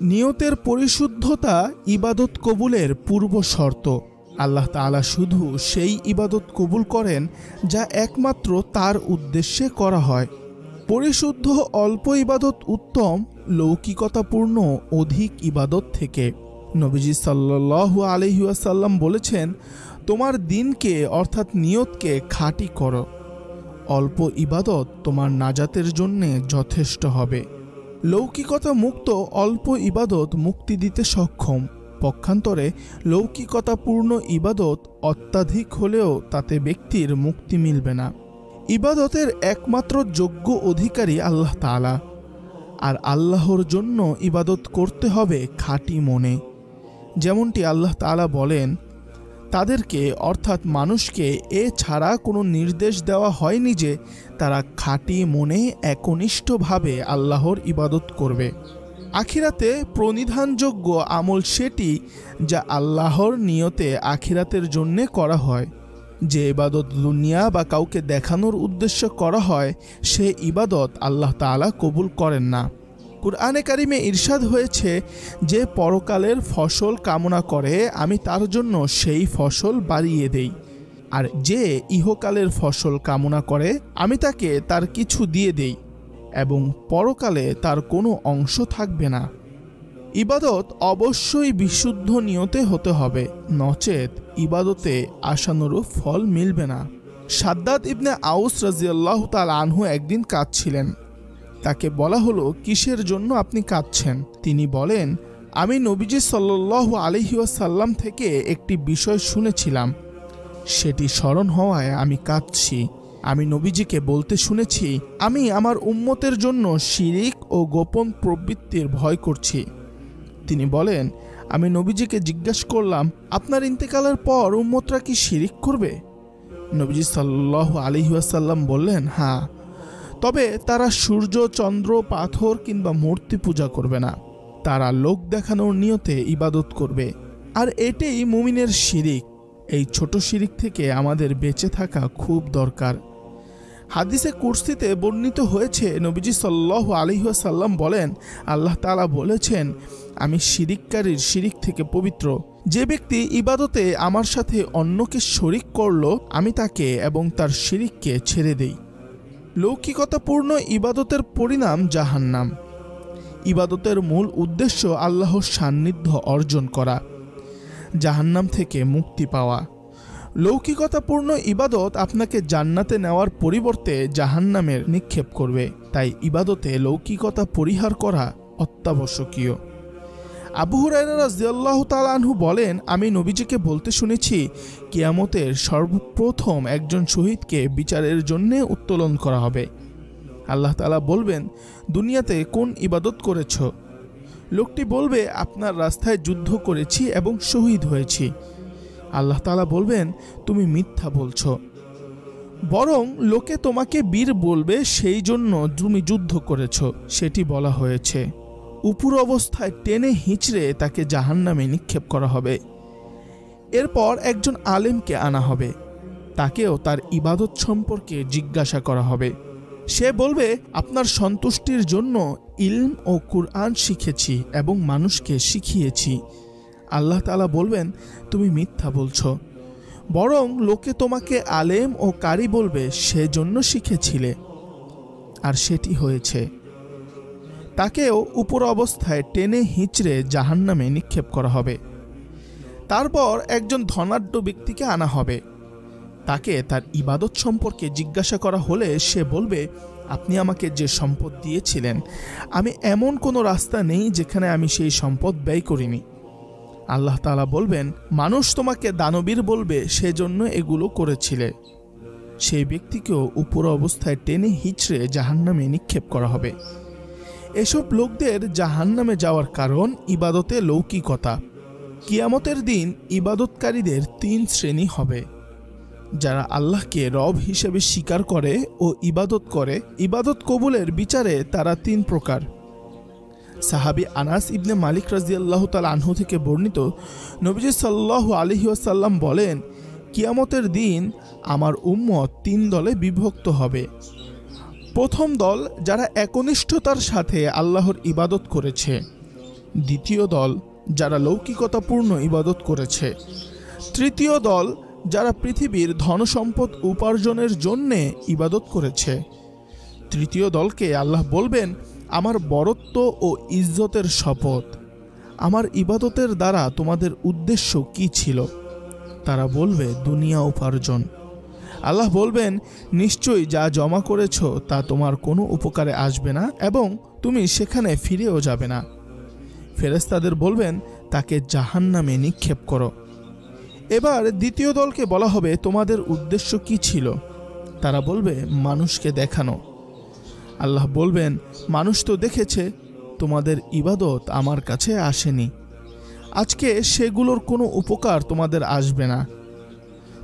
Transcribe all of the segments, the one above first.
নিয়তের পরিশুদ্ধতা ইবাদত কবুলের পূর্ব শর্ত। আল্লাহ তাআলা শুধু সেই ইবাদত কবুল করেন যা একমাত্র তার উদ্দেশ্যে করা হয়। পরিশুদ্ধ অল্প ইবাদত উত্তম লৌকিকতাপূর্ণ অধিক ইবাদত থেকে। নবীজি সাল্লাল্লাহু আলাইহি ওয়াসাল্লাম বলেছেন, তোমার দিনকে অর্থাৎ নিয়তকে খাঁটি করো। অল্প ইবাদত তোমার নাজাতের জন্যে যথেষ্ট হবে। লৌকিকতা মুক্ত অল্প ইবাদত মুক্তি দিতে সক্ষম। পক্ষান্তরে লৌকিকতাপূর্ণ ইবাদত অত্যাধিক হলেও তাতে ব্যক্তির মুক্তি মিলবে না। ইবাদতের একমাত্র যোগ্য অধিকারী আল্লাহ তাআলা, আর আল্লাহর জন্য ইবাদত করতে হবে খাঁটি মনে। যেমনটি আল্লাহ তাআলা বলেন, তাদেরকে অর্থাৎ মানুষকে এ ছাড়া কোনো নির্দেশ দেওয়া হয়নি যে তারা খাঁটি মনে একনিষ্ঠভাবে আল্লাহর ইবাদত করবে। আখিরাতে প্রণিধানযোগ্য আমল সেটি যা আল্লাহর নিয়তে আখিরাতের জন্যে করা হয়। যে ইবাদত দুনিয়া বা কাউকে দেখানোর উদ্দেশ্য করা হয় সে ইবাদত আল্লাহ তাআলা কবুল করেন না। কুরআনে কারিমে ইরশাদ হয়েছে, যে পরকালের ফসল কামনা করে আমি তার জন্য সেই ফসল বাড়িয়ে দেই, আর যে ইহকালের ফসল কামনা করে আমি তাকে তার কিছু দিয়ে দেই এবং পরকালে তার কোনো অংশ থাকবে না। ইবাদত অবশ্যই বিশুদ্ধ নিয়তে হতে হবে, নচেত ইবাদতে আশানুরূপ ফল মিলবে না। সাদ্দাদ ইবনে আউস রাদিয়াল্লাহু তাআলা আনহু একদিন কাঁদছিলেন। তাকে বলা হলো, কিসের জন্য আপনি কাঁদছেন? তিনি বলেন, আমি নবীজি সাল্লাল্লাহু আলাইহি ওয়াসাল্লাম থেকে একটি বিষয় শুনেছিলাম, সেটি স্মরণ হওয়ায় আমি কাঁদছি। আমি নবীজিকে বলতে শুনেছি, আমি আমার উম্মতের জন্য শিরিক ও গোপন প্রবৃত্তির ভয় করছি। তিনি বলেন, আমি নবীজিকে জিজ্ঞাসা করলাম, আপনার ইন্তেকালের পর উম্মতরা কি শিরিক করবে? নবীজি সাল্লাল্লাহু আলাইহি ওয়াসাল্লাম বললেন, হ্যাঁ, তবে তারা সূর্য, চন্দ্র, পাথর কিংবা মূর্তি পূজা করবে না। তারা লোক দেখানোর নিয়তে ইবাদত করবে, আর এটাই মুমিনের শিরিক। এই ছোট শিরিক থেকে আমাদের বেঁচে থাকা খুব দরকার। হাদিসে কুরসিতে বর্ণিত হয়েছে, নবীজি সাল্লাল্লাহু আলাইহি ওয়াসাল্লাম বলেন, আল্লাহ তাআলা বলেছেন, আমি শিরিককারীর শিরিক থেকে পবিত্র। যে ব্যক্তি ইবাদতে আমার সাথে অন্যকে শরিক করল, আমি তাকে এবং তার শিরিককে ছেড়ে দেই। লৌকিকতাপূর্ণ ইবাদতের পরিণাম জাহান্নাম। ইবাদতের মূল উদ্দেশ্য আল্লাহর সান্নিধ্য অর্জন করা, জাহান্নাম থেকে মুক্তি পাওয়া। লৌকিকতাপূর্ণ ইবাদত আপনাকে জান্নাতে নেওয়ার পরিবর্তে জাহান্নামের নিক্ষেপ করবে। তাই ইবাদতে লৌকিকতা পরিহার করা অত্যাবশ্যকীয়। আবু হুরায়রা রাদিয়াল্লাহু তাআলা আনহু বলেন, আমি নবীজিকে বলতে শুনেছি, কিয়ামতের সর্বপ্রথম একজন শহীদকে বিচারের জন্য উত্তোলন করা হবে। আল্লাহ তাআলা বলবেন, দুনিয়াতে কোন ইবাদত করেছ? লোকটি বলবে, আপনার রাস্তায় যুদ্ধ করেছি এবং শহীদ হয়েছি। আল্লাহ তাআলা বলবেন, তুমি মিথ্যা বলছ, বরং লোকে তোমাকে বীর বলবে সেই জন্য তুমি যুদ্ধ করেছ। সেটি বলা হয়েছে। উপর অবস্থায় টেনে হিঁচড়ে তাকে জাহান্নামে নিক্ষেপ করা হবে। এরপর একজন আলেমকে আনা হবে, তাকেও তার ইবাদত সম্পর্কে জিজ্ঞাসা করা হবে। সে বলবে, আপনার সন্তুষ্টির জন্য ইলম ও কুরআন শিখেছি এবং মানুষকে শিখিয়েছি। আল্লাহ তাআলা বলবেন, তুমি মিথ্যা বলছ, বরং লোকে তোমাকে আলেম ও কারি বলবে সেজন্য শিখেছিলে, আর সেটি হয়েছে। তাকেও উপর অবস্থায় টেনে হিঁচড়ে জাহান্নামে নিক্ষেপ করা হবে। তারপর একজন ধনাঢ্য ব্যক্তিকে আনা হবে, তাকে তার ইবাদত সম্পর্কে জিজ্ঞাসা করা হলে সে বলবে, আপনি আমাকে যে সম্পদ দিয়েছিলেন, আমি এমন কোনো রাস্তা নেই যেখানে আমি সেই সম্পদ ব্যয় করিনি। আল্লাহ তাআলা বলবেন, মানুষ তোমাকে দানবীর বলবে সেজন্য এগুলো করেছিলে। সেই ব্যক্তিকেও উপর অবস্থায় টেনে হিঁচড়ে জাহান্নামে নিক্ষেপ করা হবে। এসব লোকদের জাহান্নামে যাওয়ার কারণ ইবাদতে লৌকিকতা। কিয়ামতের দিন ইবাদতকারীদের 3 শ্রেণী হবে। যারা আল্লাহকে রব হিসেবে স্বীকার করে ও ইবাদত করে, ইবাদত কবুলের বিচারে তারা 3 প্রকার। সাহাবী আনাস ইবনে মালিক রাদিয়াল্লাহু তাআলা আনহু থেকে বর্ণিত, নবীজি সাল্লাল্লাহু আলাইহি ওয়াসাল্লাম বলেন, কিয়ামতের দিন আমার উম্মত 3 দলে বিভক্ত হবে। প্রথম দল, যারা একনিষ্ঠতার সাথে আল্লাহর ইবাদত করেছে। দ্বিতীয় দল যারা লৌকিকতাপূর্ণ ইবাদত করেছে। তৃতীয় দল যারা পৃথিবীর ধনসম্পদ উপার্জনের জন্যে ইবাদত করেছে। তৃতীয় দলকে আল্লাহ বলবেন, আমার বরত্ব ও ইজ্জতের শপথ, আমার ইবাদতের দ্বারা তোমাদের উদ্দেশ্য কি ছিল? তারা বলবে, দুনিয়া উপার্জন। আল্লাহ বলবেন, নিশ্চয়ই যা জমা করেছ তা তোমার কোনো উপকারে আসবে না এবং তুমি সেখানে ফিরেও যাবে না। ফেরেশতাদের বলবেন, তাকে জাহান্নামে নিক্ষেপ করো। এবার দ্বিতীয় দলকে বলা হবে, তোমাদের উদ্দেশ্য কি ছিল? তারা বলবে, মানুষকে দেখানো। আল্লাহ বলবেন, মানুষ তো দেখেছে, তোমাদের ইবাদত আমার কাছে আসেনি। আজকে সেগুলোর কোনো উপকার তোমাদের আসবে না।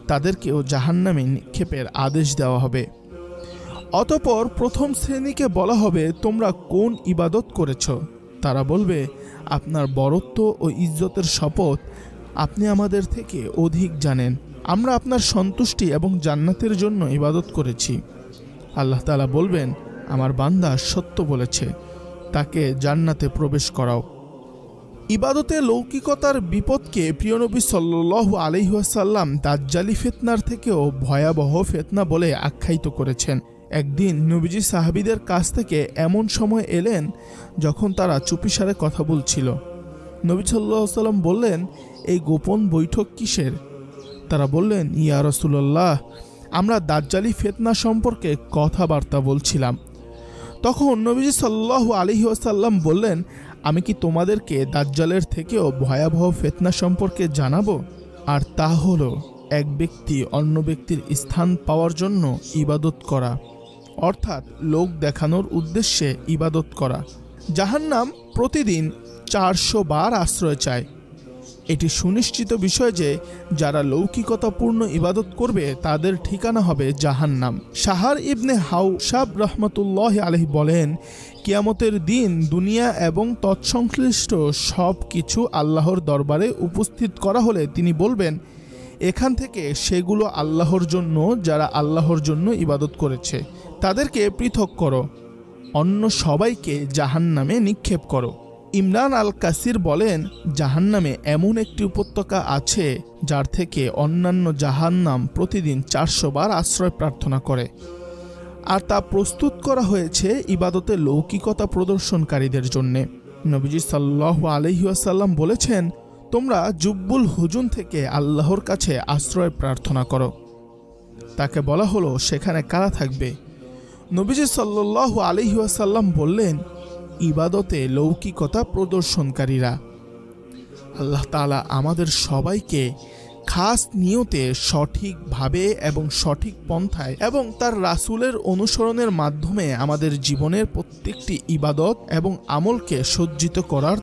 তাদেরকেও জাহান্নামে নিক্ষেপের আদেশ দেওয়া হবে। অতঃপর প্রথম শ্রেণীকে বলা হবে, তোমরা কোন ইবাদত করেছ? তারা বলবে, আপনার বরত্ব ও ইজ্জতের শপথ, আপনি আমাদের থেকে অধিক জানেন। আমরা আপনার সন্তুষ্টি এবং জান্নাতের জন্য ইবাদত করেছি। আল্লাহ তাআলা বলবেন, আমার বান্দা সত্য বলেছে, তাকে জান্নাতে প্রবেশ করাও। ইবাদতে লৌকিকতার বিপদকে প্রিয় নবী সাল্লাল্লাহু আলাইহি ওয়াসাল্লাম দাজ্জালি ফিতনার থেকেও ভয়াবহ ফিতনা বলে আখ্যায়িত করেছেন। একদিন নবীজি সাহাবীদের কাছ থেকে এমন সময় এলেন যখন তারা চুপিসারে কথা বলছিল। নবী সাল্লাল্লাহু আলাইহি ওয়াসাল্লাম বললেন, এই গোপন বৈঠক কিসের? তারা বললেন, ইয়া রাসূলুল্লাহ, আমরা দাজ্জালি ফিতনা সম্পর্কে কথাবার্তা বলছিলাম। তখন নবীজি সাল্লাল্লাহু আলাইহি ওয়াসাল্লাম বললেন, আমি কি তোমাদেরকে দাজ্জালের থেকেও ভয়াবহ ফিতনা সম্পর্কে জানাবো? আর তা হলো এক ব্যক্তি অন্য ব্যক্তির স্থান পাওয়ার জন্য ইবাদত করা, অর্থাৎ লোক দেখানোর উদ্দেশ্যে ইবাদত করা। জাহান্নাম প্রতিদিন 400 বার আশ্রয় চায়। এটি সুনিশ্চিত বিষয় যে যারা লৌকিকতাপূর্ণ ইবাদত করবে তাদের ঠিকানা হবে জাহান্নাম। শাহার ইবনে হাওশাব রাহমাতুল্লাহ আলাইহি বলেন, কিয়ামতের দিন দুনিয়া এবং তৎসংশ্লিষ্ট সব কিছু আল্লাহর দরবারে উপস্থিত করা হলে তিনি বলবেন, এখান থেকে সেগুলো আল্লাহর জন্য যারা আল্লাহর জন্য ইবাদত করেছে তাদেরকে পৃথক করো, অন্য সবাইকে জাহান্নামে নিক্ষেপ করো। ইমরান আল কাসির বলেন, জাহান্নামে এমন একটি উপত্যকা আছে যার থেকে অন্যান্য জাহান্নাম প্রতিদিন 400 বার আশ্রয় প্রার্থনা করে, আর তা প্রস্তুত করা হয়েছে ইবাদতে লৌকিকতা প্রদর্শনকারীদের জন্যে। নবীজি সাল্লাল্লাহু আলাইহি ওয়াসাল্লাম বলেছেন, তোমরা জুব্বুল হুজুন থেকে আল্লাহর কাছে আশ্রয় প্রার্থনা করো। তাকে বলা হলো, সেখানে কারা থাকবে? নবীজি সাল্লাল্লাহু আলাইহি ওয়াসাল্লাম বললেন, ইবাদতে লৌকিকতা প্রদর্শনকারীরা। আল্লাহ তাআলা আমাদের সবাইকে খাস নিয়তে সঠিকভাবে এবং সঠিক পন্থায় এবং তার রাসূলের অনুসরণের মাধ্যমে আমাদের জীবনের প্রত্যেকটি ইবাদত এবং আমলকে সজ্জিত করার